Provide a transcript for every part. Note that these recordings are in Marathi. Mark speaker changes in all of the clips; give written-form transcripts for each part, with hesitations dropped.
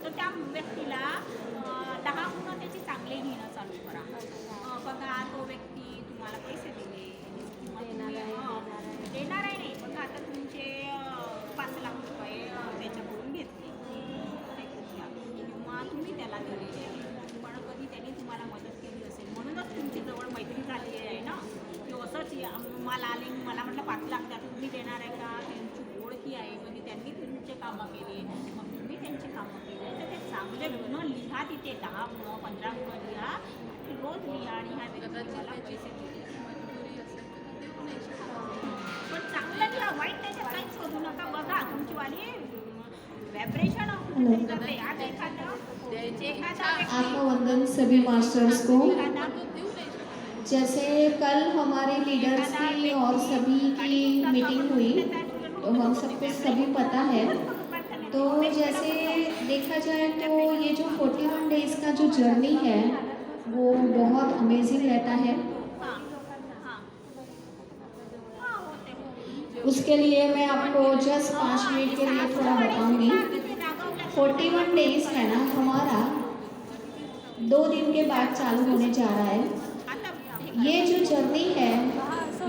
Speaker 1: तर त्या व्यक्तीला 10 गुण त्याची चांगले घेणं चालू करा. बघा तो व्यक्ती तुम्हाला पैसे दिले देणार आहे नाही. बघा आता तुमचे 5 लाख रुपये त्याच्याकडून घेतले किंवा तुम्ही त्याला दिलेले, पण कधी त्यांनी तुम्हाला मदत केली असेल म्हणूनच तुमची जवळ मैत्री झाली आहे ना. की असंच मला आले, मला म्हटलं 5 लाख द्या, तुम्ही देणार आहे का? त्यांची ओळखी आहे, कधी त्यांनी तुमचे कामं केले, मग तुम्ही त्यांची कामं केले, तर ते चांगले गुण लिहा तिथे. 10 गुण 15 गुण लिहा, रोज लिहा आणि ह्या व्यक्तीला पैसे दिले. पण चांगलं लिहा, वाईट त्याच्यात काहीच शोधू नका. बघा तुमची वाली व्हायब्रेशन
Speaker 2: आपका वंदन सभी मास्टर्स को। जैसे कल हमारे लीडर्स की और सभी की मीटिंग हुई, तो हम सबको सभी पता है। तो जैसे देखा जाए तो ये जो 41 डेज का जो जर्नी है वो बहुत अमेजिंग रहता है। उसके लिए मैं आपको जस्ट 5 मिनट के लिए थोड़ा बताऊंगी। 41 डेज है ना हमारा, 2 दिन के बाद चालू होने जा रहा है। ये जो जर्नी है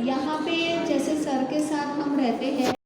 Speaker 2: यहाँ पे जैसे सर के साथ हम रहते हैं।